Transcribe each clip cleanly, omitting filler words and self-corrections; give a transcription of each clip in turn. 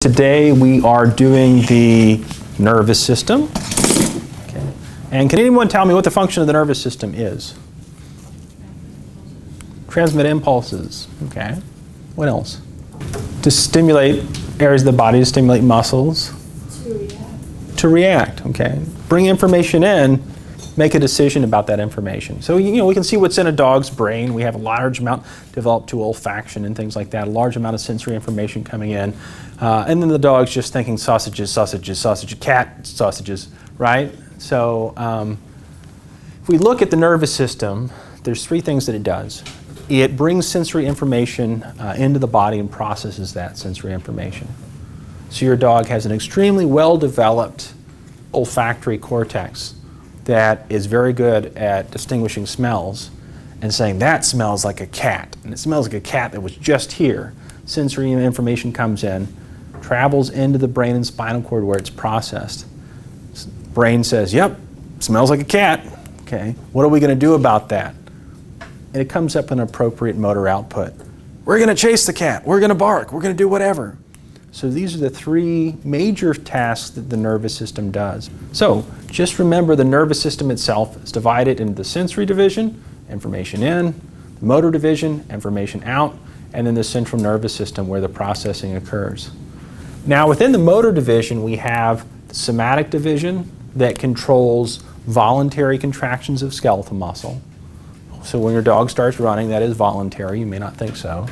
Today we are doing the nervous system. Okay. And can anyone tell me what the function of the nervous system is? Transmit impulses. Okay. What else? To stimulate areas of the body, to stimulate muscles. To react. To react. Okay. Bring information in, make a decision about that information. So, we can see what's in a dog's brain. We have a large amount developed to olfaction and things like that, a large amount of sensory information coming in. And then the dog's just thinking sausages, sausages, sausages, cat sausages, right? So if we look at the nervous system, there's three things that it does. It brings sensory information into the body and processes that sensory information. So your dog has an extremely well-developed olfactory cortex that is very good at distinguishing smells and saying, that smells like a cat, and it smells like a cat that was just here. Sensory information comes in, travels into the brain and spinal cord where it's processed. Brain says, yep, smells like a cat. Okay, what are we going to do about that? And it comes up with an appropriate motor output. We're going to chase the cat. We're going to bark. We're going to do whatever. So these are the three major tasks that the nervous system does. So just remember the nervous system itself is divided into the sensory division, information in, the motor division, information out, and then the central nervous system where the processing occurs. Now within the motor division we have the somatic division that controls voluntary contractions of skeletal muscle. So when your dog starts running, that is voluntary. You may not think so.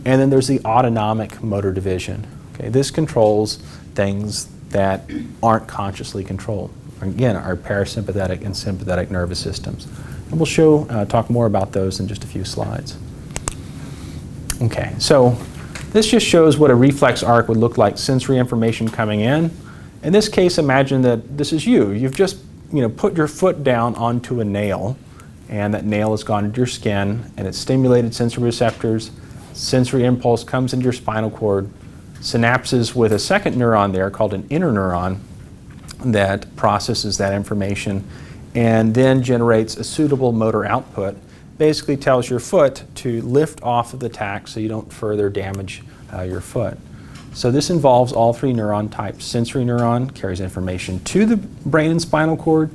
And then there's the autonomic motor division. Okay, this controls things that aren't consciously controlled. Again, our parasympathetic and sympathetic nervous systems. And we'll talk more about those in just a few slides. Okay, so this just shows what a reflex arc would look like, sensory information coming in. In this case, imagine that this is you. You've just put your foot down onto a nail, and that nail has gone into your skin, and it's stimulated sensory receptors. Sensory impulse comes into your spinal cord, synapses with a second neuron there called an interneuron that processes that information and then generates a suitable motor output. Basically tells your foot to lift off of the tack so you don't further damage your foot. So this involves all three neuron types. Sensory neuron carries information to the brain and spinal cord.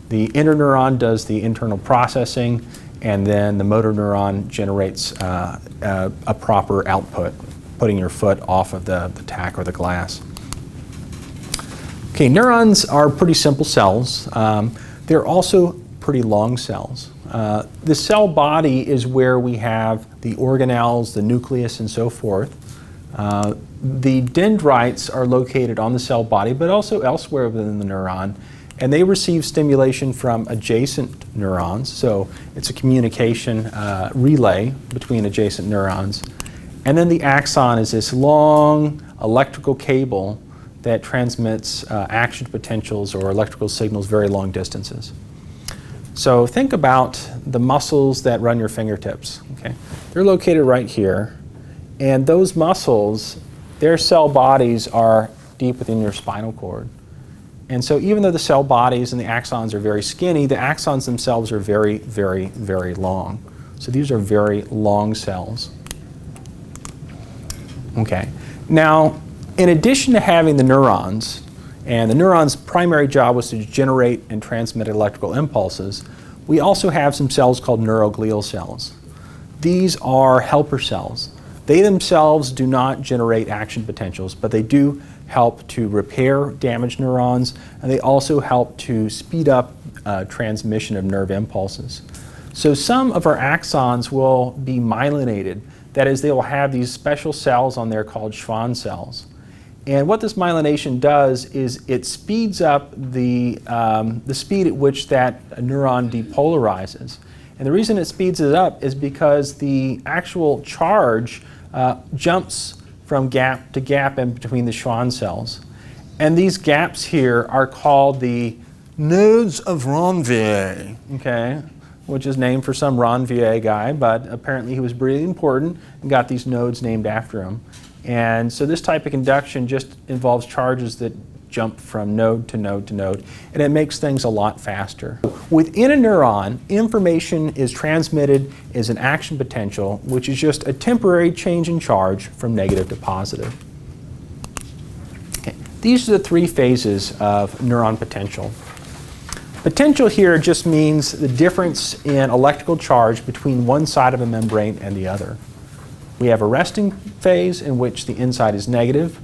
The interneuron does the internal processing, and then the motor neuron generates a proper output, putting your foot off of the tack or the glass. Okay, neurons are pretty simple cells. They're also pretty long cells. The cell body is where we have the organelles, the nucleus, and so forth. The dendrites are located on the cell body, but also elsewhere within the neuron, and they receive stimulation from adjacent neurons. So it's a communication relay between adjacent neurons. And then the axon is this long electrical cable that transmits action potentials or electrical signals very long distances. So think about the muscles that run your fingertips. Okay? They're located right here, and those muscles, their cell bodies are deep within your spinal cord. And so even though the cell bodies and the axons are very skinny, the axons themselves are very, very, very long. So these are very long cells. Okay. Now, in addition to having the neurons, and the neuron's primary job was to generate and transmit electrical impulses, we also have some cells called neuroglial cells. These are helper cells. They themselves do not generate action potentials, but they do help to repair damaged neurons, and they also help to speed up transmission of nerve impulses. So some of our axons will be myelinated. That is, they will have these special cells on there called Schwann cells. And what this myelination does is it speeds up the speed at which that neuron depolarizes. And the reason it speeds it up is because the actual charge jumps from gap to gap in between the Schwann cells. And these gaps here are called the nodes of Ranvier, okay, which is named for some Ranvier guy, but apparently he was really important and got these nodes named after him. And so this type of conduction just involves charges that jump from node to node to node, and it makes things a lot faster. Within a neuron, information is transmitted as an action potential, which is just a temporary change in charge from negative to positive. These are the three phases of neuron potential. Potential here just means the difference in electrical charge between one side of a membrane and the other. We have a resting phase in which the inside is negative,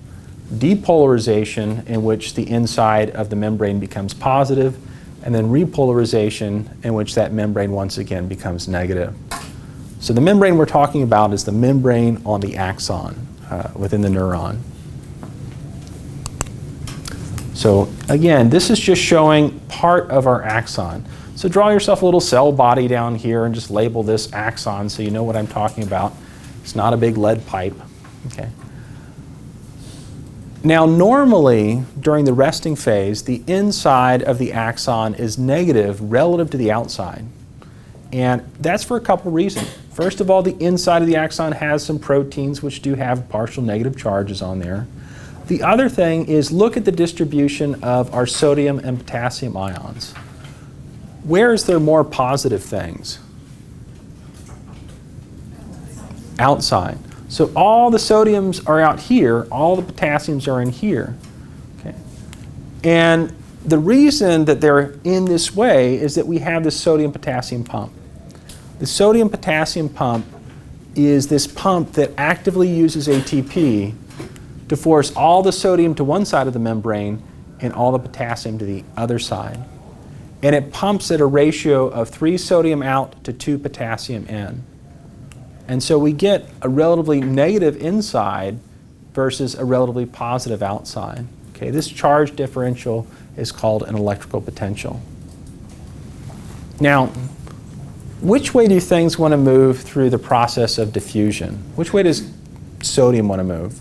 depolarization in which the inside of the membrane becomes positive, and then repolarization in which that membrane once again becomes negative. So the membrane we're talking about is the membrane on the axon within the neuron. So again, this is just showing part of our axon. So draw yourself a little cell body down here and just label this axon so you know what I'm talking about. It's not a big lead pipe. Okay. Now normally, during the resting phase, the inside of the axon is negative relative to the outside. And that's for a couple reasons. First of all, the inside of the axon has some proteins which do have partial negative charges on there. The other thing is look at the distribution of our sodium and potassium ions. Where is there more positive things? Outside. So all the sodiums are out here, all the potassiums are in here. Okay. And the reason that they're in this way is that we have this sodium-potassium pump. The sodium-potassium pump is this pump that actively uses ATP to force all the sodium to one side of the membrane and all the potassium to the other side. And it pumps at a ratio of 3 sodium out to 2 potassium in. And so we get a relatively negative inside versus a relatively positive outside. Okay, this charge differential is called an electrical potential. Now, which way do things want to move through the process of diffusion? Which way does sodium want to move?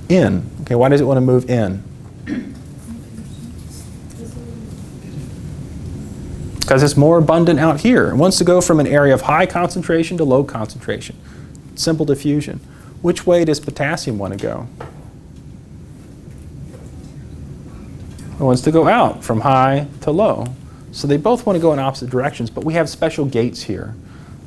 In. Okay, why does it want to move in? Because it's more abundant out here. It wants to go from an area of high concentration to low concentration. Simple diffusion. Which way does potassium want to go? It wants to go out from high to low. So they both want to go in opposite directions, but we have special gates here.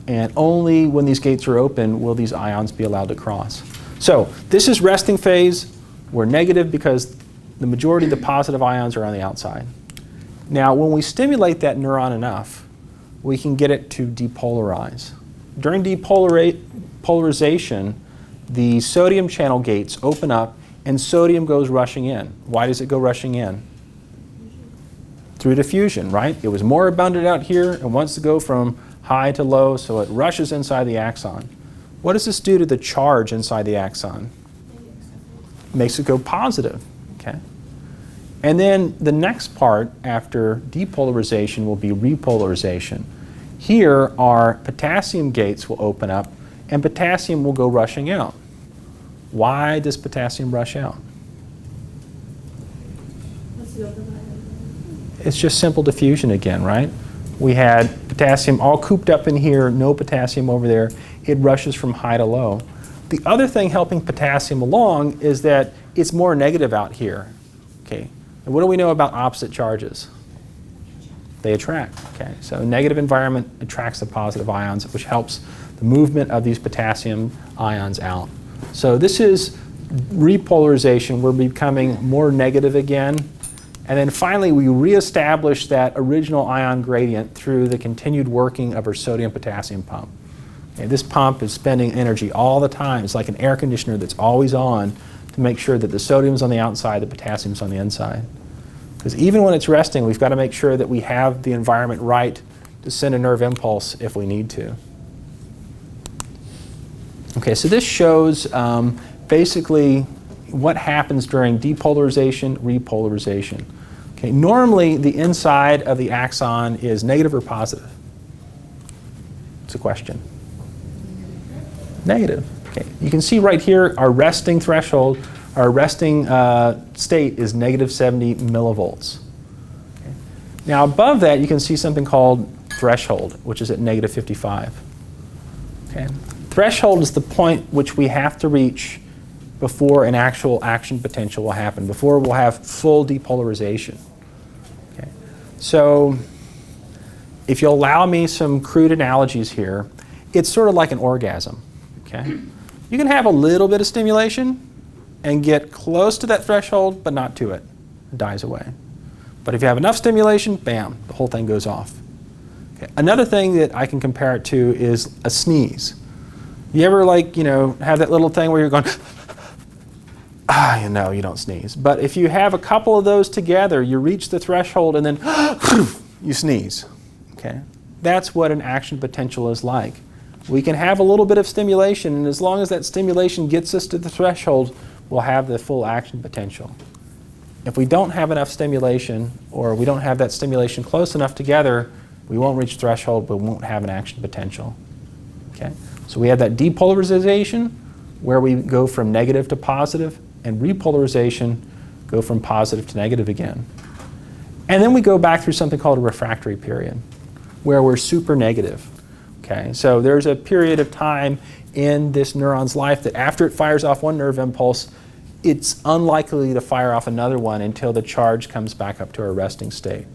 And only when these gates are open will these ions be allowed to cross. So this is resting phase. We're negative because the majority of the positive ions are on the outside. Now, when we stimulate that neuron enough, we can get it to depolarize. During depolarization, the sodium channel gates open up and sodium goes rushing in. Why does it go rushing in? Through diffusion, right? It was more abundant out here and wants to go from high to low, so it rushes inside the axon. What does this do to the charge inside the axon? Makes it go positive, okay? And then the next part after depolarization will be repolarization. Here our potassium gates will open up and potassium will go rushing out. Why does potassium rush out? It's just simple diffusion again, right? We had potassium all cooped up in here, no potassium over there. It rushes from high to low. The other thing helping potassium along is that it's more negative out here. Okay. And what do we know about opposite charges? They attract. Okay. So a negative environment attracts the positive ions, which helps the movement of these potassium ions out. So this is repolarization. We're becoming more negative again. And then finally, we reestablish that original ion gradient through the continued working of our sodium-potassium pump. Okay, this pump is spending energy all the time. It's like an air conditioner that's always on to make sure that the sodium's on the outside, the potassium's on the inside. Because even when it's resting, we've got to make sure that we have the environment right to send a nerve impulse if we need to. Okay, so this shows basically what happens during depolarization, repolarization. Okay, normally the inside of the axon is negative or positive? It's a question. Negative. Okay, you can see right here our resting threshold, our resting state is negative 70 millivolts. Okay. Now above that you can see something called threshold, which is at negative 55. Okay. Threshold is the point which we have to reach before an actual action potential will happen, before we'll have full depolarization. Okay. So if you'll allow me some crude analogies here, it's sort of like an orgasm. Okay. You can have a little bit of stimulation, and get close to that threshold, but not to it. It dies away. But if you have enough stimulation, bam, the whole thing goes off. Okay. Another thing that I can compare it to is a sneeze. You ever have that little thing where you're going, you don't sneeze. But if you have a couple of those together, you reach the threshold and then you sneeze. Okay? That's what an action potential is like. We can have a little bit of stimulation, and as long as that stimulation gets us to the threshold, we'll have the full action potential. If we don't have enough stimulation, or we don't have that stimulation close enough together, we won't reach threshold, but we won't have an action potential. Okay? So we have that depolarization, where we go from negative to positive, and repolarization, go from positive to negative again. And then we go back through something called a refractory period, where we're super negative. Okay? So there's a period of time in this neuron's life that after it fires off one nerve impulse, it's unlikely to fire off another one until the charge comes back up to a resting state.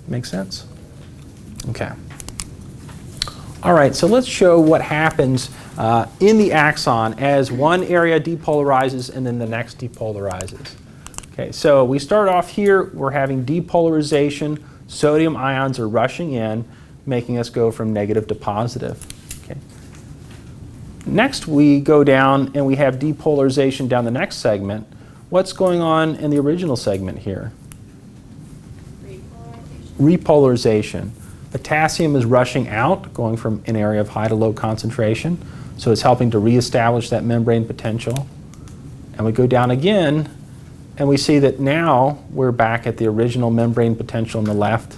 Make sense? Okay. All right, so let's show what happens in the axon as one area depolarizes and then the next depolarizes. Okay, so we start off here, we're having depolarization. Sodium ions are rushing in, making us go from negative to positive. Okay. Next, we go down and we have depolarization down the next segment. What's going on in the original segment here? Repolarization. Potassium is rushing out, going from an area of high to low concentration. So it's helping to reestablish that membrane potential. And we go down again, and we see that now we're back at the original membrane potential on the left.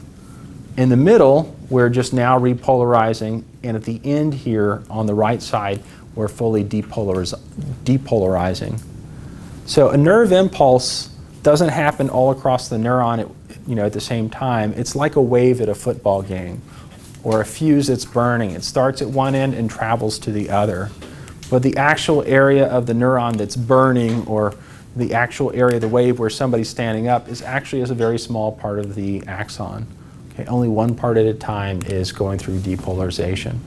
In the middle, we're just now repolarizing. And at the end here, on the right side, we're fully depolarizing. So a nerve impulse doesn't happen all across the neuron at the same time. It's like a wave at a football game or a fuse that's burning. It starts at one end and travels to the other. But the actual area of the neuron that's burning, or the actual area of the wave where somebody's standing up, is actually a very small part of the axon. Okay, only one part at a time is going through depolarization.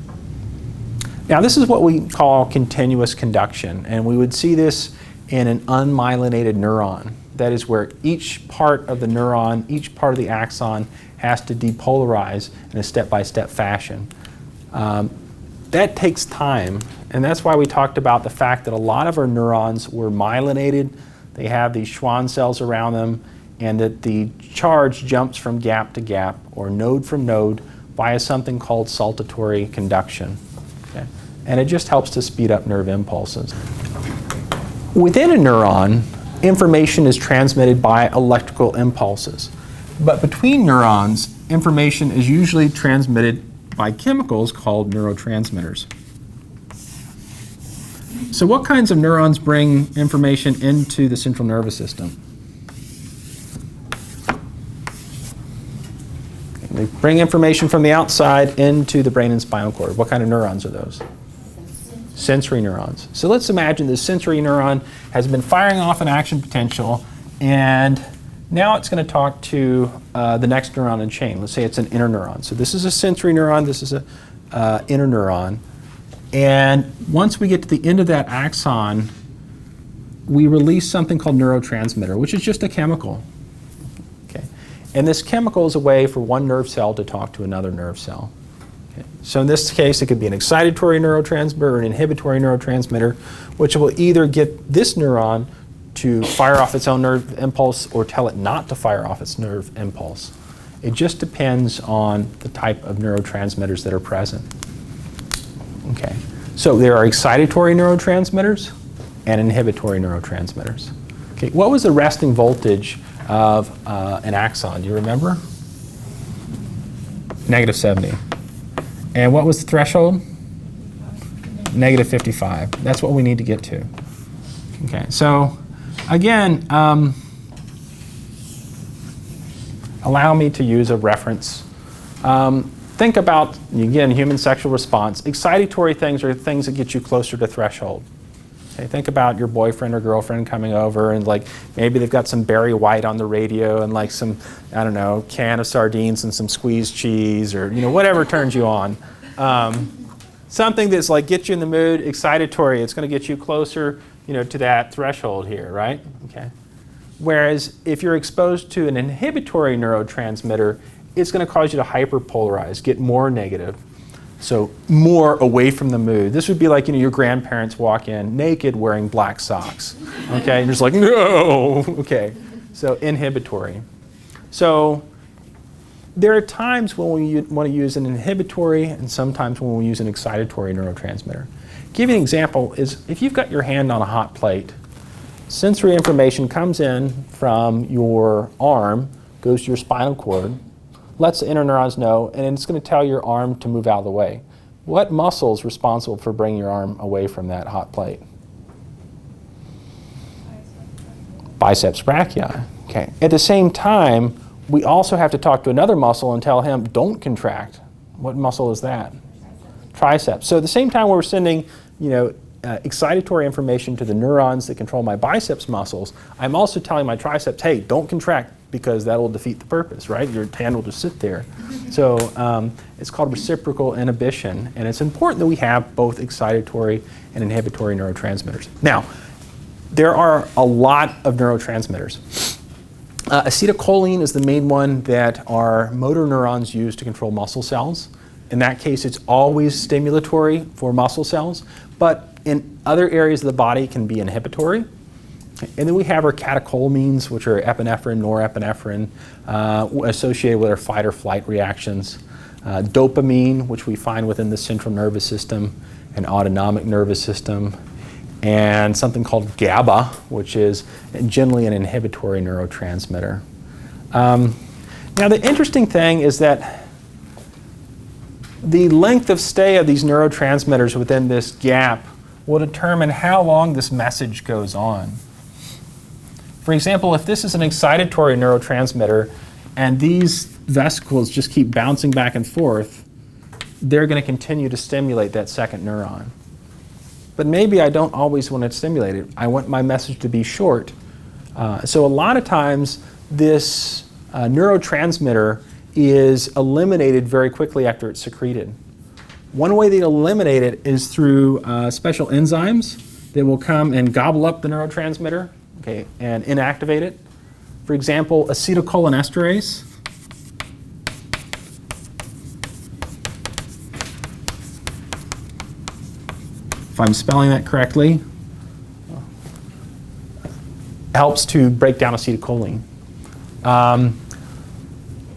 Now this is what we call continuous conduction, and we would see this in an unmyelinated neuron. That is where each part of the neuron, each part of the axon has to depolarize in a step-by-step fashion. That takes time, and that's why we talked about the fact that a lot of our neurons were myelinated. They have these Schwann cells around them, and that the charge jumps from gap to gap, or node from node, via something called saltatory conduction. Okay? And it just helps to speed up nerve impulses. Within a neuron, information is transmitted by electrical impulses. But between neurons, information is usually transmitted by chemicals called neurotransmitters. So what kinds of neurons bring information into the central nervous system? They bring information from the outside into the brain and spinal cord. What kind of neurons are those? Sensory neurons. So let's imagine this sensory neuron has been firing off an action potential, and now it's going to talk to the next neuron in chain. Let's say it's an interneuron. So this is a sensory neuron, this is an interneuron. And once we get to the end of that axon, we release something called neurotransmitter, which is just a chemical. Okay. And this chemical is a way for one nerve cell to talk to another nerve cell. Okay. So in this case, it could be an excitatory neurotransmitter or an inhibitory neurotransmitter, which will either get this neuron to fire off its own nerve impulse or tell it not to fire off its nerve impulse. It just depends on the type of neurotransmitters that are present. Okay. So there are excitatory neurotransmitters and inhibitory neurotransmitters. Okay. What was the resting voltage of an axon? Do you remember? -70. And what was the threshold? -55. That's what we need to get to. Okay. So again, allow me to use a reference. Think about, again, human sexual response. Excitatory things are things that get you closer to threshold. Okay, think about your boyfriend or girlfriend coming over and like maybe they've got some Barry White on the radio and like some, I don't know, can of sardines and some squeezed cheese or whatever turns you on. Something that's like gets you in the mood, excitatory. It's going to get you closer to that threshold here, right? Okay. Whereas if you're exposed to an inhibitory neurotransmitter, it's going to cause you to hyperpolarize, get more negative. So more away from the mood. This would be like your grandparents walk in naked wearing black socks. Okay, and you're just like, no. Okay, so inhibitory. So there are times when we want to use an inhibitory and sometimes when we use an excitatory neurotransmitter. Give you an example is if you've got your hand on a hot plate, sensory information comes in from your arm, goes to your spinal cord, lets the interneurons know, and it's going to tell your arm to move out of the way. What muscle is responsible for bringing your arm away from that hot plate? Biceps brachii. Okay. At the same time, we also have to talk to another muscle and tell him, don't contract. What muscle is that? Triceps. So at the same time we're sending, excitatory information to the neurons that control my biceps muscles, I'm also telling my triceps, hey, don't contract because that will defeat the purpose, right? Your hand will just sit there. So it's called reciprocal inhibition, and it's important that we have both excitatory and inhibitory neurotransmitters. Now, there are a lot of neurotransmitters. Acetylcholine is the main one that our motor neurons use to control muscle cells. In that case, it's always stimulatory for muscle cells, but in other areas of the body it can be inhibitory. And then we have our catecholamines, which are epinephrine, norepinephrine, associated with our fight or flight reactions. Dopamine, which we find within the central nervous system and autonomic nervous system. And something called GABA, which is generally an inhibitory neurotransmitter. Now the interesting thing is that the length of stay of these neurotransmitters within this gap will determine how long this message goes on. For example, if this is an excitatory neurotransmitter and these vesicles just keep bouncing back and forth, they're going to continue to stimulate that second neuron. But maybe I don't always want to stimulate it. I want my message to be short. So a lot of times this neurotransmitter is eliminated very quickly after it's secreted. One way they eliminate it is through special enzymes that will come and gobble up the neurotransmitter, okay, and inactivate it. For example, acetylcholinesterase. If I'm spelling that correctly, helps to break down acetylcholine.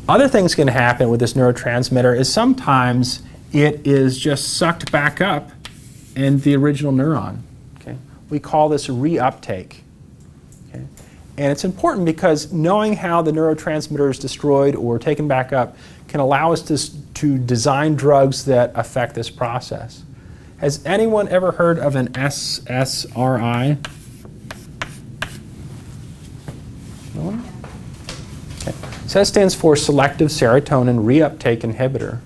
Other things can happen with this neurotransmitter is sometimes it is just sucked back up in the original neuron. Okay? We call this reuptake. Okay? And it's important because knowing how the neurotransmitter is destroyed or taken back up can allow us to design drugs that affect this process. Has anyone ever heard of an SSRI? No one? Okay. So that stands for selective serotonin reuptake inhibitor.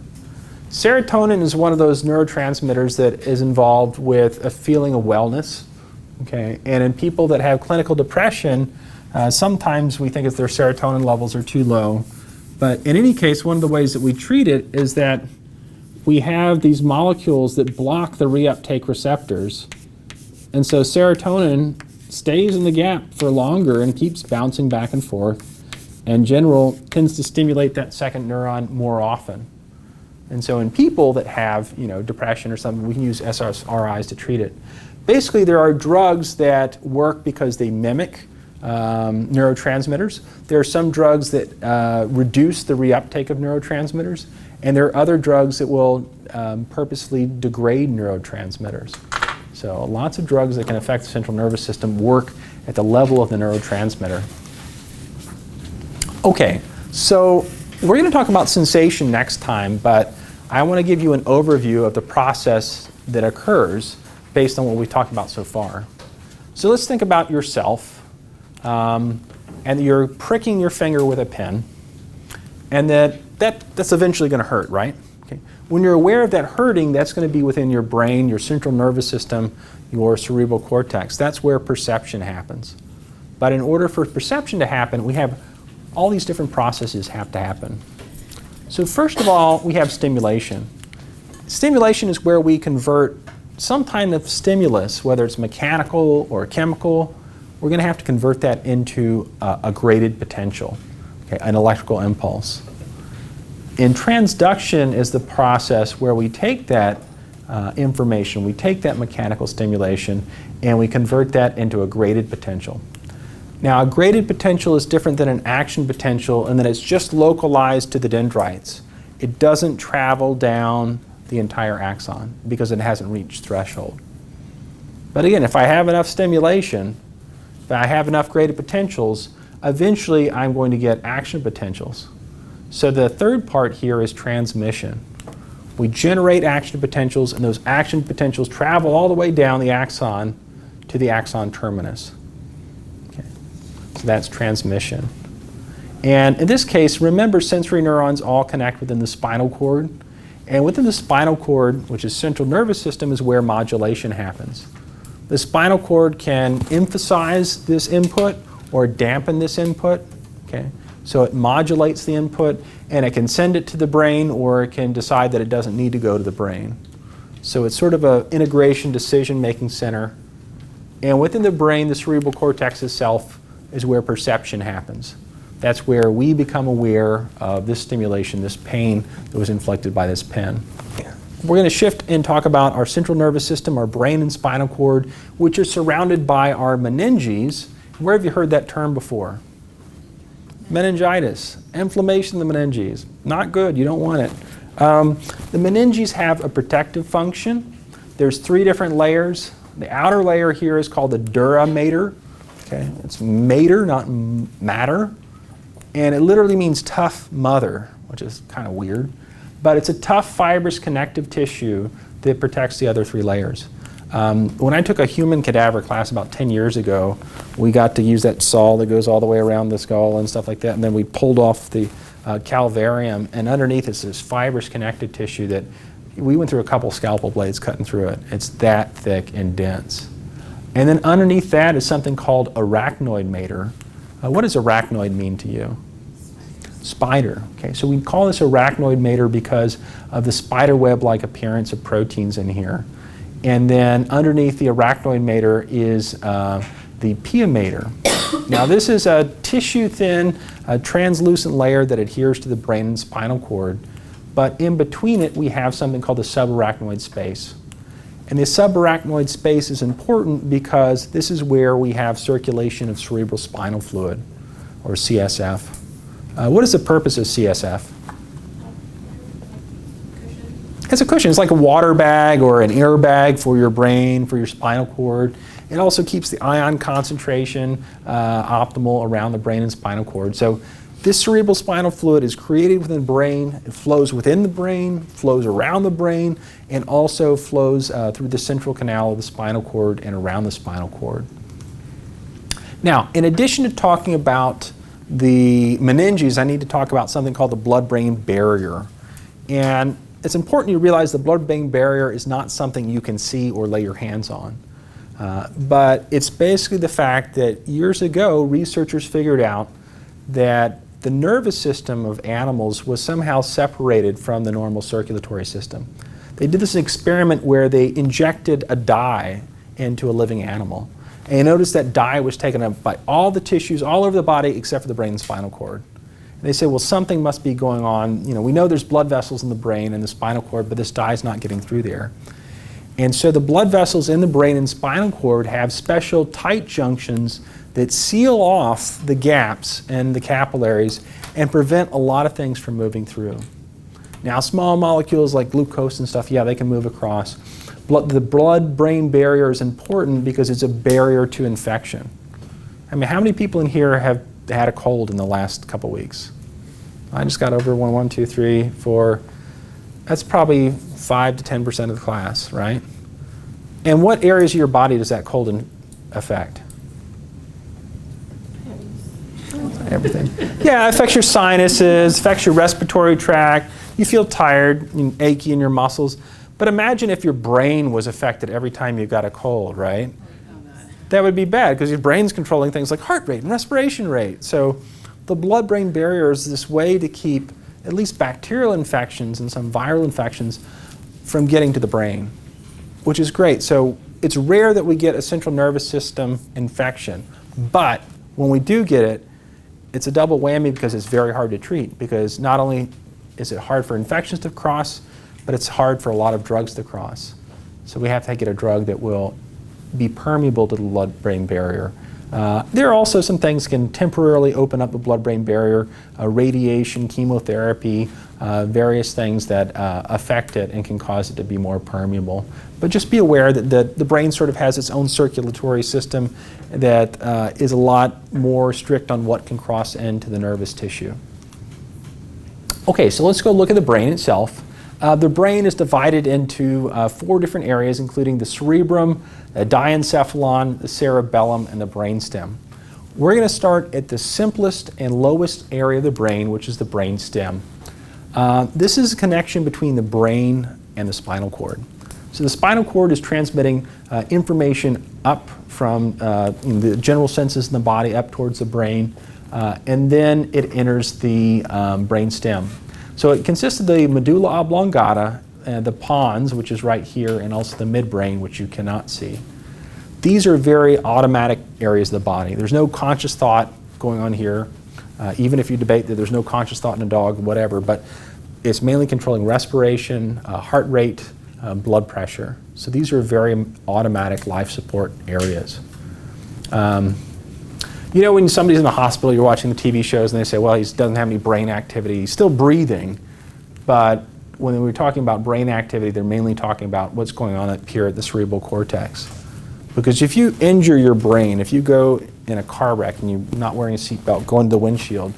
Serotonin is one of those neurotransmitters that is involved with a feeling of wellness. Okay? And in people that have clinical depression, sometimes we think that their serotonin levels are too low. But in any case, one of the ways that we treat it is that we have these molecules that block the reuptake receptors. And so serotonin stays in the gap for longer and keeps bouncing back and forth. And in general, tends to stimulate that second neuron more often. And so in people that have depression or something, we can use SSRIs to treat it. Basically, there are drugs that work because they mimic neurotransmitters. There are some drugs that reduce the reuptake of neurotransmitters. And there are other drugs that will purposely degrade neurotransmitters. So lots of drugs that can affect the central nervous system work at the level of the neurotransmitter. Okay, so we're going to talk about sensation next time, but I want to give you an overview of the process that occurs based on what we've talked about so far. So let's think about yourself, and you're pricking your finger with a pen, and that's eventually going to hurt, right? Okay. When you're aware of that hurting, that's going to be within your brain, your central nervous system, your cerebral cortex. That's where perception happens. But in order for perception to happen, we have all these different processes have to happen. So first of all, we have stimulation. Stimulation is where we convert some kind of stimulus, whether it's mechanical or chemical, we're going to have to convert that into a graded potential, okay, an electrical impulse. And transduction is the process where we take that information, we take that mechanical stimulation, and we convert that into a graded potential. Now, a graded potential is different than an action potential in that it's just localized to the dendrites. It doesn't travel down the entire axon because it hasn't reached threshold. But again, if I have enough stimulation, if I have enough graded potentials, eventually I'm going to get action potentials. So the third part here is transmission. We generate action potentials, and those action potentials travel all the way down the axon to the axon terminus. Okay. So that's transmission. And in this case, remember, sensory neurons all connect within the spinal cord. And within the spinal cord, which is central nervous system, is where modulation happens. The spinal cord can emphasize this input or dampen this input. Okay? So it modulates the input, and it can send it to the brain, or it can decide that it doesn't need to go to the brain. So it's sort of an integration decision-making center. And within the brain, the cerebral cortex itself is where perception happens. That's where we become aware of this stimulation, this pain that was inflicted by this pen. We're going to shift and talk about our central nervous system, our brain and spinal cord, which are surrounded by our meninges. Where have you heard that term before? Meningitis, inflammation of the meninges. Not good, you don't want it. The meninges have a protective function. There's 3 different layers. The outer layer here is called the dura mater. Okay? It's mater, not matter. And it literally means tough mother, which is kind of weird. But it's a tough, fibrous connective tissue that protects the other 3 layers. When I took a human cadaver class about 10 years ago, we got to use that saw that goes all the way around the skull and stuff like that, and then we pulled off the calvarium, and underneath is this fibrous connective tissue that we went through a couple scalpel blades cutting through it. It's that thick and dense. And then underneath that is something called arachnoid mater. What does arachnoid mean to you? Spider. Okay, so we call this arachnoid mater because of the spider web-like appearance of proteins in here. And then underneath the arachnoid mater is the pia mater. Now this is a tissue-thin, translucent layer that adheres to the brain and spinal cord. But in between it, we have something called the subarachnoid space. And the subarachnoid space is important because this is where we have circulation of cerebral spinal fluid, or CSF. What is the purpose of CSF? It's a cushion. It's like a water bag or an air bag for your brain, for your spinal cord. It also keeps the ion concentration optimal around the brain and spinal cord. So this cerebral spinal fluid is created within the brain. It flows within the brain, flows around the brain, and also flows through the central canal of the spinal cord and around the spinal cord. Now, in addition to talking about the meninges, I need to talk about something called the blood-brain barrier. And it's important you realize the blood-brain barrier is not something you can see or lay your hands on. But it's basically the fact that years ago, researchers figured out that the nervous system of animals was somehow separated from the normal circulatory system. They did this experiment where they injected a dye into a living animal. And you notice that dye was taken up by all the tissues all over the body except for the brain and spinal cord. And they say, well, something must be going on. You know, we know there's blood vessels in the brain and the spinal cord, but this dye is not getting through there. And so the blood vessels in the brain and spinal cord have special tight junctions that seal off the gaps and the capillaries and prevent a lot of things from moving through. Now, small molecules like glucose and stuff, yeah, they can move across. The blood-brain barrier is important because it's a barrier to infection. I mean, how many people in here have had a cold in the last couple weeks? I just got over 1, 2, 3, 4. That's probably 5 to 10% of the class, right? And what areas of your body does that cold affect? Everything. Yeah, it affects your sinuses, affects your respiratory tract. You feel tired and achy in your muscles. But imagine if your brain was affected every time you got a cold, right? That would be bad because your brain's controlling things like heart rate and respiration rate. So the blood-brain barrier is this way to keep at least bacterial infections and some viral infections from getting to the brain. which is great. So it's rare that we get a central nervous system infection, but when we do get it, it's a double whammy because it's very hard to treat, because not only is it hard for infections to cross, but it's hard for a lot of drugs to cross. So we have to get a drug that will be permeable to the blood-brain barrier. There are also some things that can temporarily open up the blood-brain barrier, radiation, chemotherapy, various things that affect it and can cause it to be more permeable. But just be aware that the brain sort of has its own circulatory system that is a lot more strict on what can cross into the nervous tissue. Okay, so let's go look at the brain itself. The brain is divided into 4 different areas, including the cerebrum, the diencephalon, the cerebellum, and the brainstem. We're going to start at the simplest and lowest area of the brain, which is the brainstem. This is a connection between the brain and the spinal cord. So the spinal cord is transmitting information up from the general senses in the body up towards the brain, and then it enters the brainstem. So it consists of the medulla oblongata, the pons, which is right here, and also the midbrain, which you cannot see. These are very automatic areas of the body. There's no conscious thought going on here, even if you debate that there's no conscious thought in a dog, whatever, but it's mainly controlling respiration, heart rate, blood pressure. So these are very automatic life support areas. You know, when somebody's in the hospital, you're watching the TV shows, and they say, well, he doesn't have any brain activity. He's still breathing. But when we're talking about brain activity, they're mainly talking about what's going on up here at the cerebral cortex. Because if you injure your brain, if you go in a car wreck and you're not wearing a seatbelt, go into the windshield,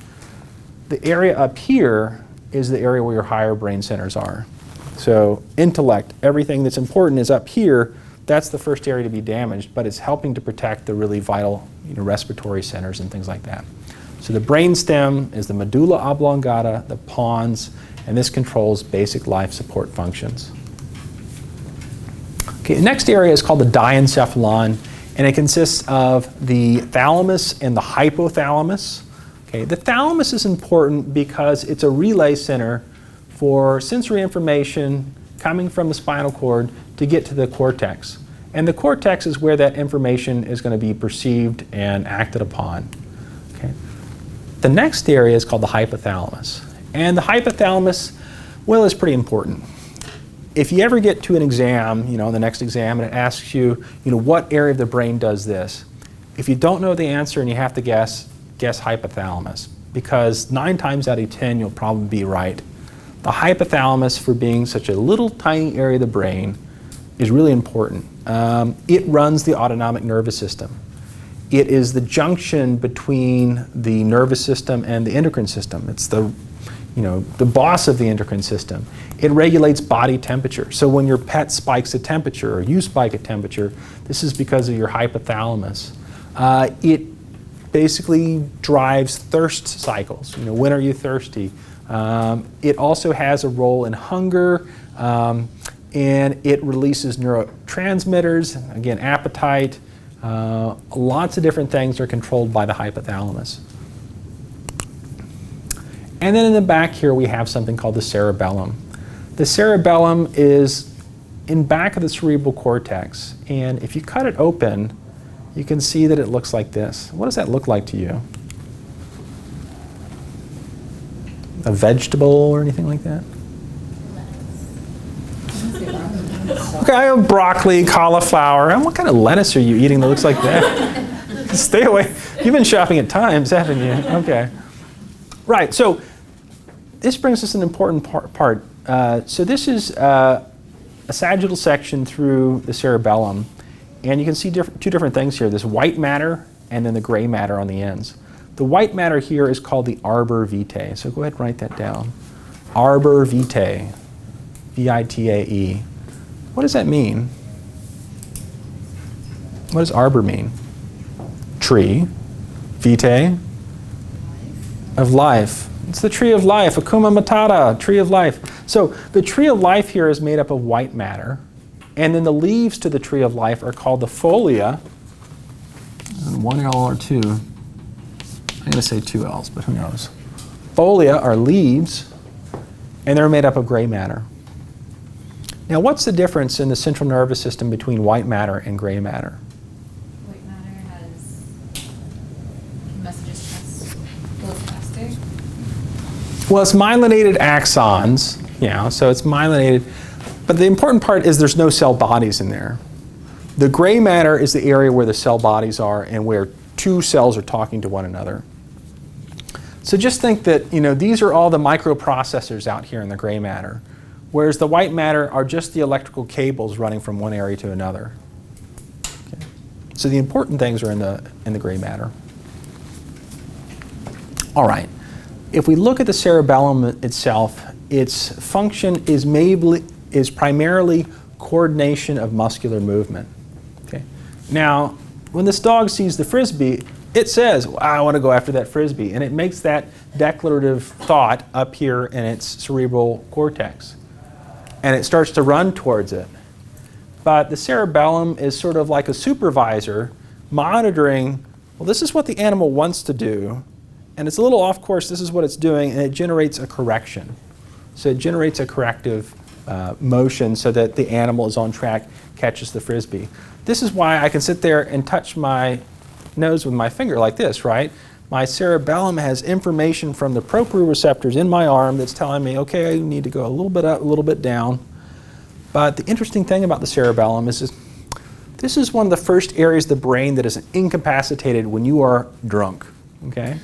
the area up here is the area where your higher brain centers are. So intellect, everything that's important is up here. That's the first area to be damaged, but it's helping to protect the really vital respiratory centers and things like that. So the brainstem is the medulla oblongata, the pons, and this controls basic life support functions. Okay, the next area is called the diencephalon, and it consists of the thalamus and the hypothalamus. Okay, the thalamus is important because it's a relay center for sensory information coming from the spinal cord to get to the cortex. And the cortex is where that information is going to be perceived and acted upon. Okay. The next area is called the hypothalamus. And the hypothalamus, well, is pretty important. If you ever get to an exam, the next exam, and it asks you, what area of the brain does this? If you don't know the answer and you have to guess hypothalamus. Because 9 times out of 10, you'll probably be right. The hypothalamus, for being such a little tiny area of the brain, is really important. It runs the autonomic nervous system. It is the junction between the nervous system and the endocrine system. It's the boss of the endocrine system. It regulates body temperature. So when your pet spikes a temperature or you spike a temperature, this is because of your hypothalamus. It basically drives thirst cycles. When are you thirsty? It also has a role in hunger, and it releases neurotransmitters, again, appetite. Lots of different things are controlled by the hypothalamus. And then in the back here we have something called the cerebellum. The cerebellum is in back of the cerebral cortex, and if you cut it open, you can see that it looks like this. What does that look like to you? A vegetable or anything like that? Okay, I have broccoli, cauliflower. What kind of lettuce are you eating that looks like that? Stay away. You've been shopping at Times, haven't you? Okay. Right, so this brings us an important part. So this is a sagittal section through the cerebellum. And you can see two different things here. This white matter and then the gray matter on the ends. The white matter here is called the Arbor Vitae. So go ahead and write that down. Arbor Vitae, V-I-T-A-E. What does that mean? What does arbor mean? Tree. Vitae? Of life. It's the tree of life, Hakuna Matata, tree of life. So the tree of life here is made up of white matter. And then the leaves to the tree of life are called the folia. And 1 L or 2. I'm going to say 2 L's, but who knows. Folia are leaves, and they're made up of gray matter. Now, what's the difference in the central nervous system between white matter and gray matter? White matter has messages goes faster. Well, it's myelinated axons, yeah, so it's myelinated. But the important part is there's no cell bodies in there. The gray matter is the area where the cell bodies are and where two cells are talking to one another. So just think that, these are all the microprocessors out here in the gray matter, whereas the white matter are just the electrical cables running from one area to another. Okay. So the important things are in the gray matter. All right. If we look at the cerebellum itself, its function is primarily coordination of muscular movement. Okay. Now, when this dog sees the frisbee, it says, well, I want to go after that frisbee, and it makes that declarative thought up here in its cerebral cortex, and it starts to run towards it. But the cerebellum is sort of like a supervisor monitoring, well, this is what the animal wants to do, and it's a little off course, this is what it's doing, and it generates a correction. So it generates a corrective motion so that the animal is on track, catches the frisbee. This is why I can sit there and touch my nose with my finger like this, right? My cerebellum has information from the proprioceptors in my arm that's telling me, okay, I need to go a little bit up, a little bit down. But the interesting thing about the cerebellum is this is one of the first areas of the brain that is incapacitated when you are drunk, okay?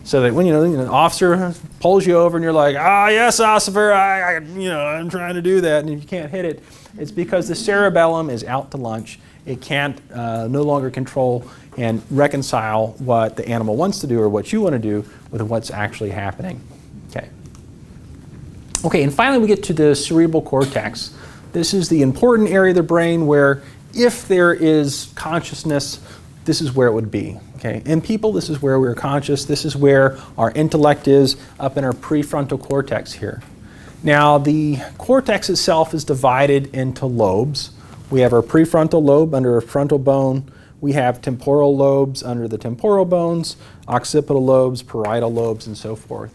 So that when the officer pulls you over and you're like, yes, officer, I'm trying to do that, and if you can't hit it, it's because the cerebellum is out to lunch. It can't no longer control and reconcile what the animal wants to do or what you want to do with what's actually happening. Okay, and finally we get to the cerebral cortex. This is the important area of the brain where if there is consciousness, this is where it would be. Okay, in people, this is where we're conscious. This is where our intellect is, up in our prefrontal cortex here. Now, the cortex itself is divided into lobes. We have our prefrontal lobe under a frontal bone. We have temporal lobes under the temporal bones, occipital lobes, parietal lobes, and so forth.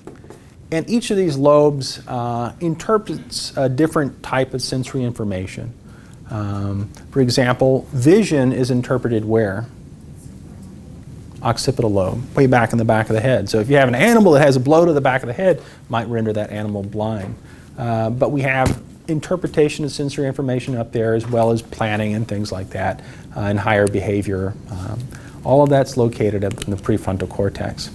And each of these lobes interprets a different type of sensory information. For example, vision is interpreted where? Occipital lobe, way back in the back of the head. So if you have an animal that has a blow to the back of the head, might render that animal blind. But we have interpretation of sensory information up there, as well as planning and things like that, and higher behavior. All of that's located up in the prefrontal cortex.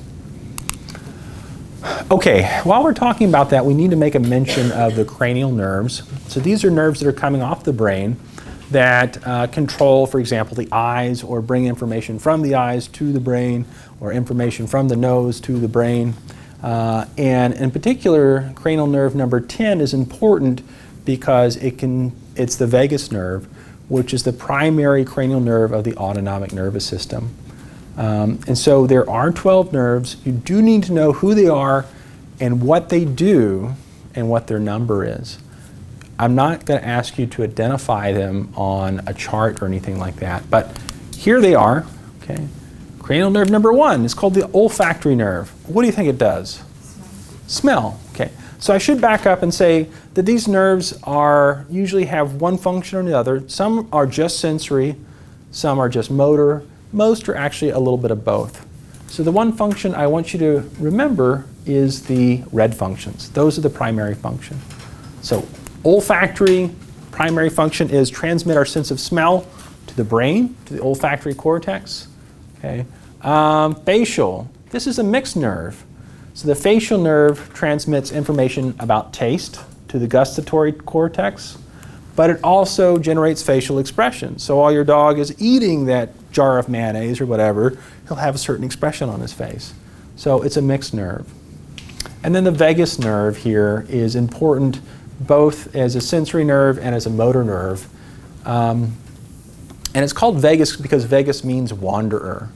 Okay, while we're talking about that, we need to make a mention of the cranial nerves. So these are nerves that are coming off the brain that control, for example, the eyes, or bring information from the eyes to the brain, or information from the nose to the brain. And in particular, cranial nerve number 10 is important because it's the vagus nerve, which is the primary cranial nerve of the autonomic nervous system. And so there are 12 nerves. You do need to know who they are and what they do and what their number is. I'm not going to ask you to identify them on a chart or anything like that, but here they are. Okay. Cranial nerve number 1 is called the olfactory nerve. What do you think it does? Smell. Okay. So I should back up and say that these nerves usually have one function or the other. Some are just sensory, some are just motor, most are actually a little bit of both. So the one function I want you to remember is the red functions. Those are the primary function. So olfactory primary function is transmit our sense of smell to the brain, to the olfactory cortex. Okay. Facial, this is a mixed nerve. So the facial nerve transmits information about taste to the gustatory cortex, but it also generates facial expression. So while your dog is eating that jar of mayonnaise or whatever, he'll have a certain expression on his face. So it's a mixed nerve. And then the vagus nerve here is important both as a sensory nerve and as a motor nerve. And it's called vagus because vagus means wanderer.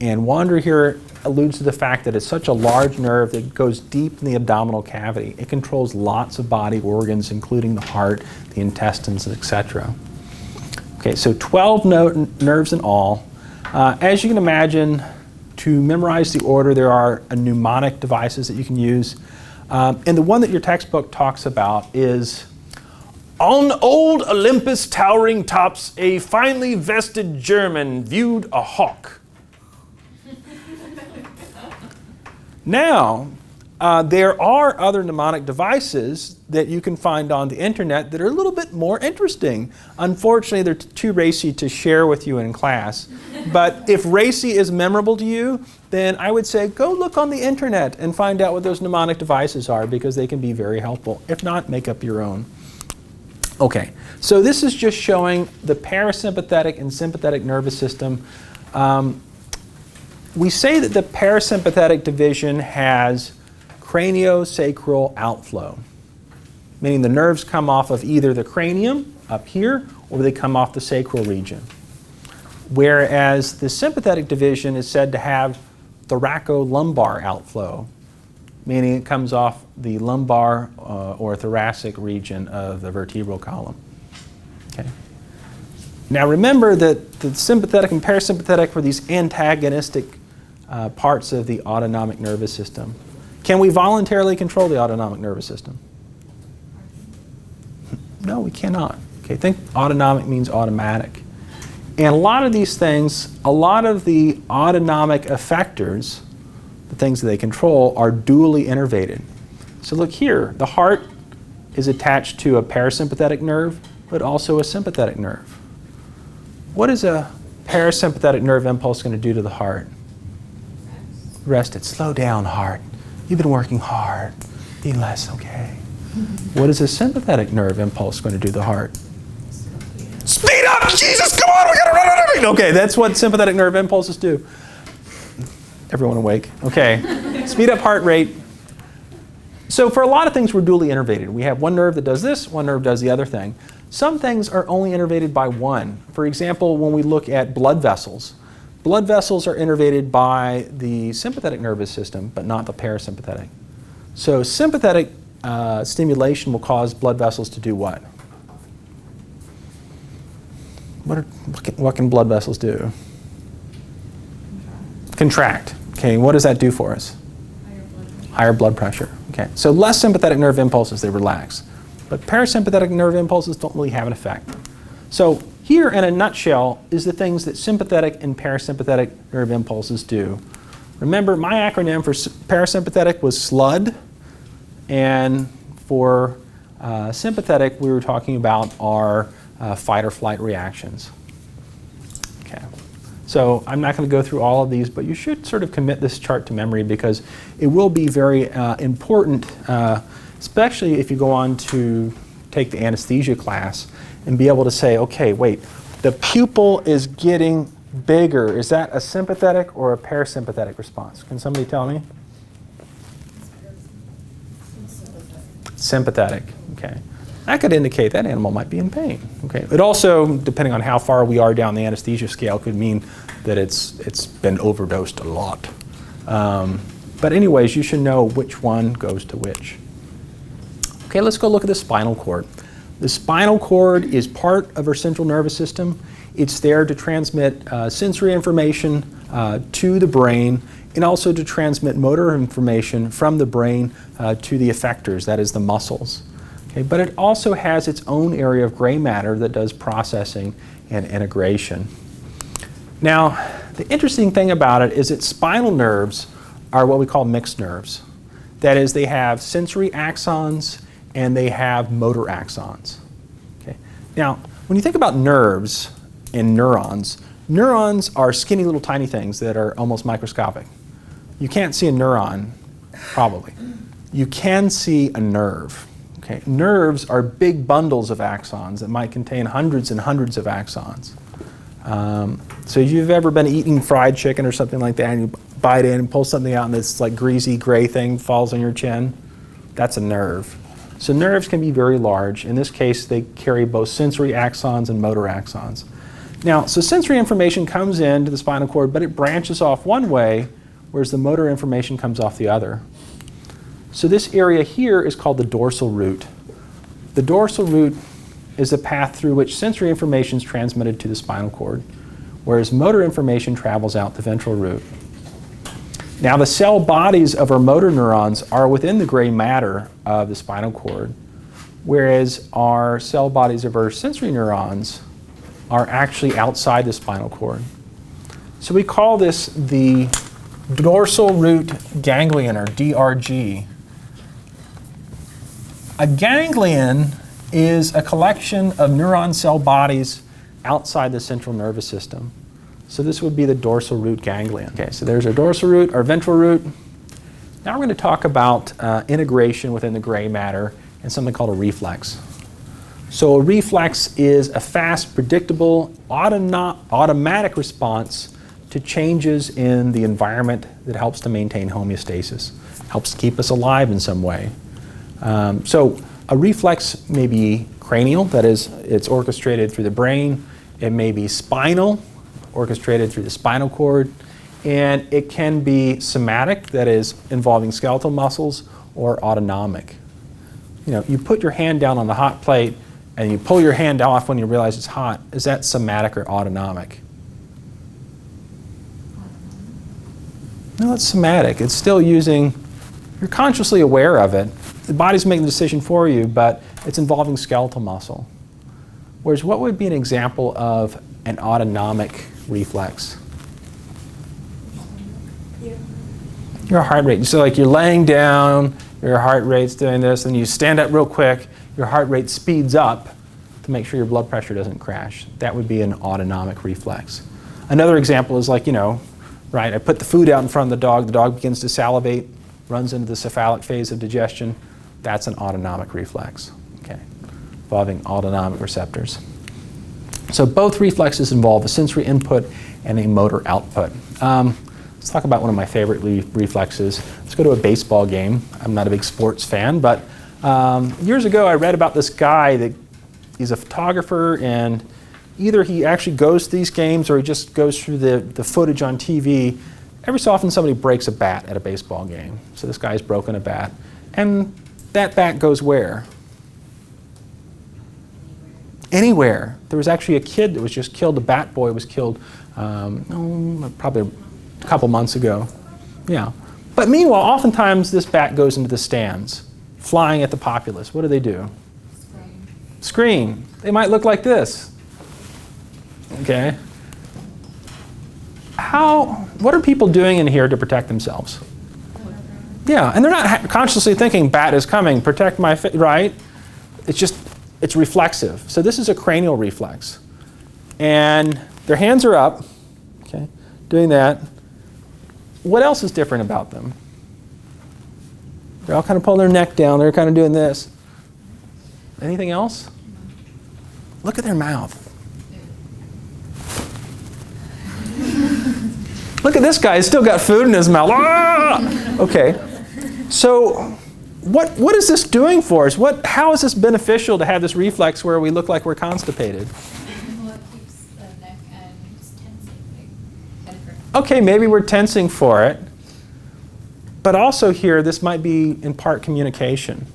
And wander here alludes to the fact that it's such a large nerve that goes deep in the abdominal cavity. It controls lots of body organs, including the heart, the intestines, etc. Okay, so 12 nerves in all. As you can imagine, to memorize the order, there are mnemonic devices that you can use. And the one that your textbook talks about is On old Olympus towering tops, a finely vested German viewed a hawk. Now, there are other mnemonic devices that you can find on the internet that are a little bit more interesting. Unfortunately, they're too racy to share with you in class. But if racy is memorable to you, then I would say go look on the internet and find out what those mnemonic devices are, because they can be very helpful. If not, make up your own. Okay, so this is just showing the parasympathetic and sympathetic nervous system. We say that the parasympathetic division has craniosacral outflow, meaning the nerves come off of either the cranium up here or they come off the sacral region. Whereas the sympathetic division is said to have thoracolumbar outflow, meaning it comes off the lumbar or thoracic region of the vertebral column. Okay. Now remember that the sympathetic and parasympathetic were these antagonistic parts of the autonomic nervous system. Can we voluntarily control the autonomic nervous system? No, we cannot. Okay, think autonomic means automatic. And a lot of these things, a lot of the autonomic effectors, the things that they control, are dually innervated. So look here, the heart is attached to a parasympathetic nerve, but also a sympathetic nerve. What is a parasympathetic nerve impulse going to do to the heart? Rest it. Slow down, heart. You've been working hard. Be less, okay? What is a sympathetic nerve impulse going to do to the heart? Speed up! Jesus, come on! We gotta run! Okay, that's what sympathetic nerve impulses do. Everyone awake? Okay. Speed up heart rate. So for a lot of things, we're dually innervated. We have one nerve that does this, one nerve does the other thing. Some things are only innervated by one. For example, when we look at blood vessels are innervated by the sympathetic nervous system, but not the parasympathetic. So sympathetic stimulation will cause blood vessels to do what? What can blood vessels do? Contract. Okay, what does that do for us? Higher blood pressure. Okay, so less sympathetic nerve impulses, they relax. But parasympathetic nerve impulses don't really have an effect. So here, in a nutshell, is the things that sympathetic and parasympathetic nerve impulses do. Remember, my acronym for parasympathetic was SLUD, and for sympathetic, we were talking about our fight or flight reactions. Okay. So I'm not going to go through all of these, but you should sort of commit this chart to memory, because it will be very important, especially if you go on to take the anesthesia class and be able to say, okay, wait, the pupil is getting bigger. Is that a sympathetic or a parasympathetic response? Can somebody tell me? Sympathetic. Okay. That could indicate that animal might be in pain. Okay. It also, depending on how far we are down the anesthesia scale, could mean that it's been overdosed a lot. But anyways, you should know which one goes to which. Okay, let's go look at the spinal cord. The spinal cord is part of our central nervous system. It's there to transmit sensory information to the brain, and also to transmit motor information from the brain to the effectors, that is the muscles. Okay, but it also has its own area of gray matter that does processing and integration. Now, the interesting thing about it is that spinal nerves are what we call mixed nerves. That is, they have sensory axons and they have motor axons. Okay. Now, when you think about nerves and neurons, neurons are skinny little tiny things that are almost microscopic. You can't see a neuron, probably. You can see a nerve. Okay. Nerves are big bundles of axons that might contain hundreds and hundreds of axons. So if you've ever been eating fried chicken or something like that, and you bite in and pull something out and this like greasy gray thing falls on your chin, that's a nerve. So nerves can be very large. In this case, they carry both sensory axons and motor axons. Now, so sensory information comes into the spinal cord, but it branches off one way, whereas the motor information comes off the other. So this area here is called the dorsal root. The dorsal root is the path through which sensory information is transmitted to the spinal cord, whereas motor information travels out the ventral root. Now, the cell bodies of our motor neurons are within the gray matter of the spinal cord, whereas our cell bodies of our sensory neurons are actually outside the spinal cord. So we call this the dorsal root ganglion, or DRG. A ganglion is a collection of neuron cell bodies outside the central nervous system. So this would be the dorsal root ganglion. Okay, so there's our dorsal root, our ventral root. Now we're going to talk about integration within the gray matter and something called a reflex. So a reflex is a fast, predictable, automatic response to changes in the environment that helps to maintain homeostasis, helps keep us alive in some way. So a reflex may be cranial, that is, it's orchestrated through the brain. It may be spinal, orchestrated through the spinal cord. And it can be somatic, that is, involving skeletal muscles, or autonomic. You know, you put your hand down on the hot plate and you pull your hand off when you realize it's hot. Is that somatic or autonomic? No, it's somatic. It's still using, you're consciously aware of it. The body's making the decision for you, but it's involving skeletal muscle. Whereas what would be an example of an autonomic reflex? Your heart rate. So like you're laying down, your heart rate's doing this, and you stand up real quick, your heart rate speeds up to make sure your blood pressure doesn't crash. That would be an autonomic reflex. Another example is like, you know, right, I put the food out in front of the dog begins to salivate, runs into the cephalic phase of digestion. That's an autonomic reflex, okay, involving autonomic receptors. So both reflexes involve a sensory input and a motor output. Let's talk about one of my favorite reflexes. Let's go to a baseball game. I'm not a big sports fan, but years ago I read about this guy that he's a photographer, and either he actually goes to these games or he just goes through the footage on TV. Every so often somebody breaks a bat at a baseball game. So this guy's broken a bat. And that bat goes where? Anywhere. There was actually a kid that was just killed. A bat boy was killed probably a couple months ago. Yeah. But meanwhile, oftentimes this bat goes into the stands, flying at the populace. What do? Scream. They might look like this. Okay. What are people doing in here to protect themselves? Yeah, and they're not consciously thinking, bat is coming, protect my face, right? It's reflexive. So this is a cranial reflex. And their hands are up, okay, doing that. What else is different about them? They're all kind of pulling their neck down. They're kind of doing this. Anything else? Look at their mouth. Look at this guy. He's still got food in his mouth. Ah! Okay. So what is this doing for us? How is this beneficial to have this reflex where we look like we're constipated? Well, it keeps the neck and tensing. Okay, maybe we're tensing for it. But also here, this might be in part communication.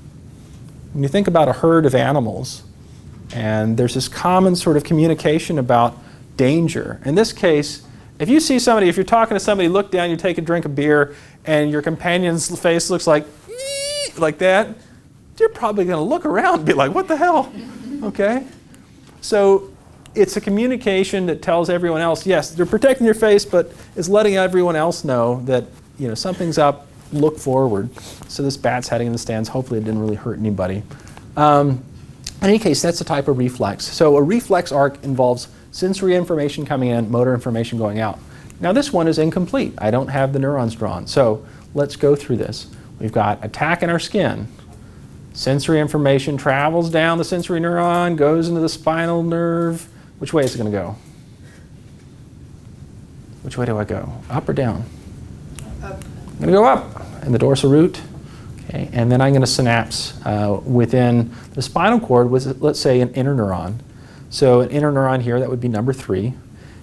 When you think about a herd of animals, and there's this common sort of communication about danger. In this case, if you see somebody, if you're talking to somebody, look down, you take a drink of beer, and your companion's face looks like that, you're probably going to look around and be like, what the hell? Okay? So it's a communication that tells everyone else, yes, they're protecting your face, but is letting everyone else know that, you know, something's up, look forward. So this bat's heading in the stands. Hopefully it didn't really hurt anybody. In any case, that's a type of reflex. So a reflex arc involves sensory information coming in, motor information going out. Now this one is incomplete. I don't have the neurons drawn. So let's go through this. We've got attack in our skin. Sensory information travels down the sensory neuron, goes into the spinal nerve. Which way is it going to go? Which way do I go? Up or down? Up. I'm going to go up in the dorsal root. Okay, and then I'm going to synapse within the spinal cord with, let's say, an interneuron. So an interneuron here, that would be number 3.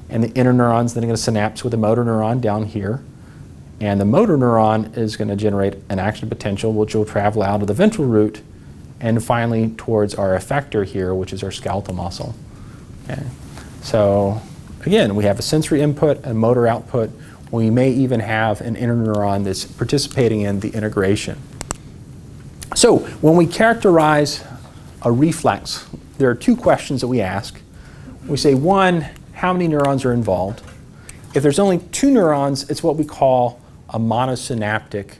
And the interneuron's then going to synapse with a motor neuron down here. And the motor neuron is going to generate an action potential, which will travel out of the ventral root and finally towards our effector here, which is our skeletal muscle. Okay. So again, we have a sensory input and motor output. We may even have an interneuron that's participating in the integration. So when we characterize a reflex, there are two questions that we ask. We say, one, how many neurons are involved? If there's only two neurons, it's what we call a monosynaptic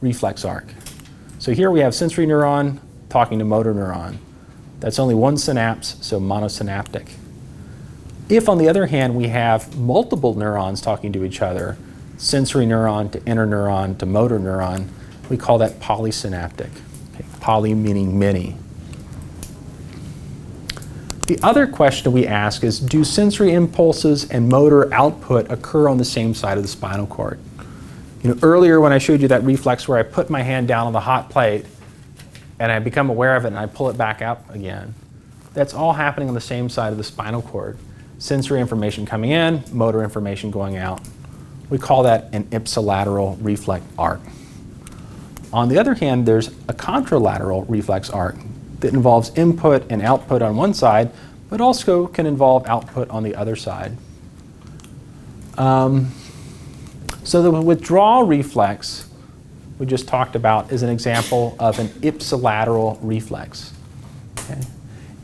reflex arc. So here we have sensory neuron talking to motor neuron. That's only one synapse, so monosynaptic. If, on the other hand, we have multiple neurons talking to each other, sensory neuron to interneuron to motor neuron, we call that polysynaptic. Okay, poly meaning many. The other question we ask is, do sensory impulses and motor output occur on the same side of the spinal cord? Earlier when I showed you that reflex where I put my hand down on the hot plate and I become aware of it and I pull it back up again, that's all happening on the same side of the spinal cord. Sensory information coming in, motor information going out. We call that an ipsilateral reflex arc. On the other hand, there's a contralateral reflex arc that involves input and output on one side, but also can involve output on the other side. So the withdrawal reflex we just talked about is an example of an ipsilateral reflex. Okay?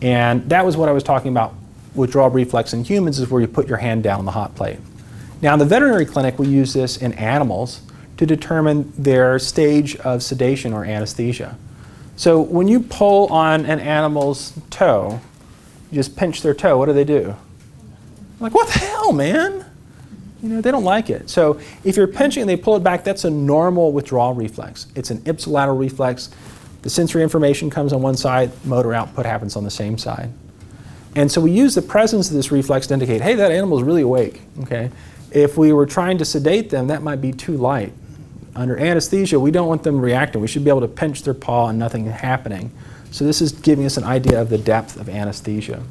And that was what I was talking about. Withdrawal reflex in humans is where you put your hand down on the hot plate. Now in the veterinary clinic we use this in animals to determine their stage of sedation or anesthesia. So when you pull on an animal's toe, you just pinch their toe, what do? Like, what the hell, man? They don't like it. So if you're pinching and they pull it back, that's a normal withdrawal reflex. It's an ipsilateral reflex. The sensory information comes on one side, motor output happens on the same side. And so we use the presence of this reflex to indicate, hey, that animal's really awake. Okay? If we were trying to sedate them, that might be too light. Under anesthesia, we don't want them reacting. We should be able to pinch their paw and nothing happening. So this is giving us an idea of the depth of anesthesia.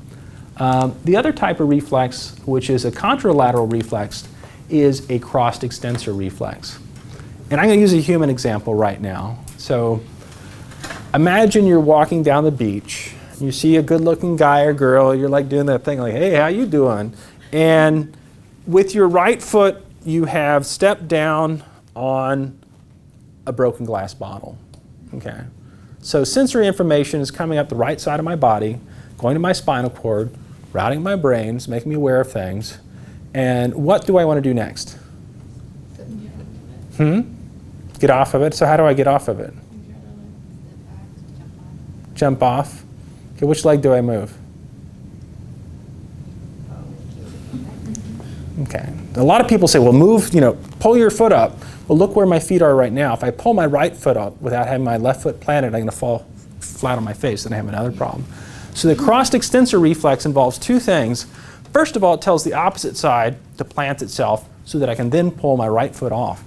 The other type of reflex, which is a contralateral reflex, is a crossed extensor reflex. And I'm going to use a human example right now. So imagine you're walking down the beach. You see a good-looking guy or girl. You're like doing that thing like, hey, how you doing? And with your right foot, you have stepped down on a broken glass bottle. Okay. So sensory information is coming up the right side of my body, going to my spinal cord, routing my brains, making me aware of things. And what do I want to do next? Get off of it. So how do I get off of it? Jump off. Okay, which leg do I move? Okay. A lot of people say, well, move, pull your foot up. Well, look where my feet are right now. If I pull my right foot up without having my left foot planted, I'm going to fall flat on my face and I have another problem. So the crossed extensor reflex involves two things. First of all, it tells the opposite side to plant itself so that I can then pull my right foot off.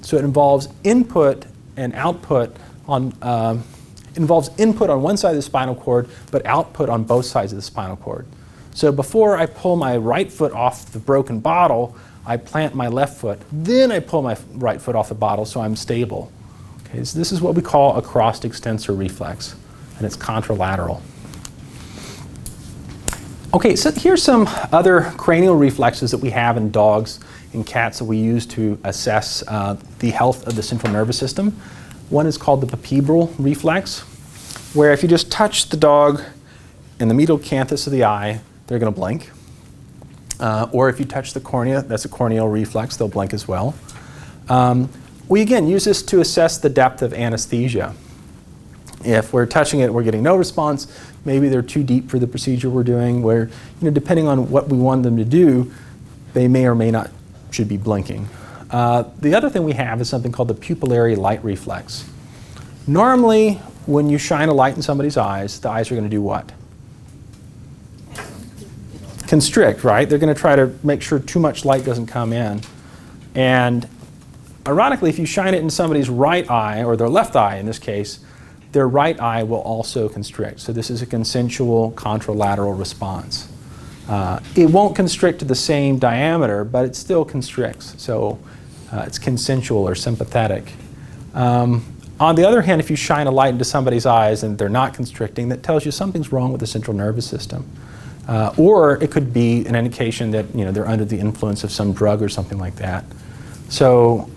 So it involves input and output on one side of the spinal cord, but output on both sides of the spinal cord. So before I pull my right foot off the broken bottle, I plant my left foot, then I pull my right foot off the bottle so I'm stable. Okay, so this is what we call a crossed extensor reflex, and it's contralateral. Okay, so here's some other cranial reflexes that we have in dogs and cats that we use to assess the health of the central nervous system. One is called the palpebral reflex, where if you just touch the dog in the medial canthus of the eye, they're going to blink. Or if you touch the cornea, that's a corneal reflex, they'll blink as well. We again use this to assess the depth of anesthesia. If we're touching it, we're getting no response, maybe they're too deep for the procedure we're doing, where depending on what we want them to do, they may or may not should be blinking. The other thing we have is something called the pupillary light reflex. Normally, when you shine a light in somebody's eyes, the eyes are going to do what? Constrict, right? They're going to try to make sure too much light doesn't come in. And ironically, if you shine it in somebody's right eye, or their left eye in this case, their right eye will also constrict. So this is a consensual contralateral response. It won't constrict to the same diameter, but it still constricts. So it's consensual or sympathetic. On the other hand, if you shine a light into somebody's eyes and they're not constricting, that tells you something's wrong with the central nervous system. Or it could be an indication that they're under the influence of some drug or something like that. So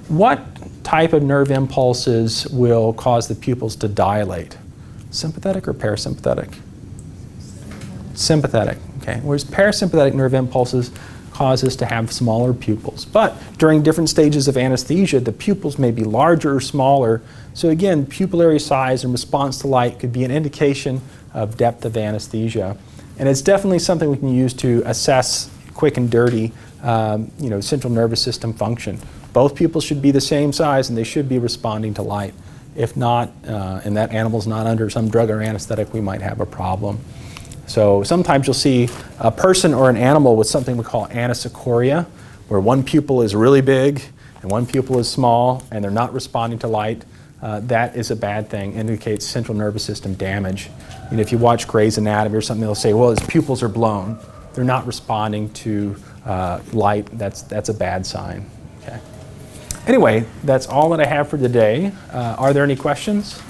what type of nerve impulses will cause the pupils to dilate? Sympathetic or parasympathetic? Sympathetic, okay. Whereas parasympathetic nerve impulses cause us to have smaller pupils. But during different stages of anesthesia, the pupils may be larger or smaller. So again, pupillary size and response to light could be an indication of depth of anesthesia. And it's definitely something we can use to assess quick and dirty central nervous system function. Both pupils should be the same size and they should be responding to light. If not, and that animal's not under some drug or anesthetic, we might have a problem. So sometimes you'll see a person or an animal with something we call anisocoria, where one pupil is really big and one pupil is small and they're not responding to light. That is a bad thing, indicates central nervous system damage. And if you watch Grey's Anatomy or something, they'll say, well, his pupils are blown. They're not responding to light. That's a bad sign. Okay. Anyway, that's all that I have for today. Are there any questions?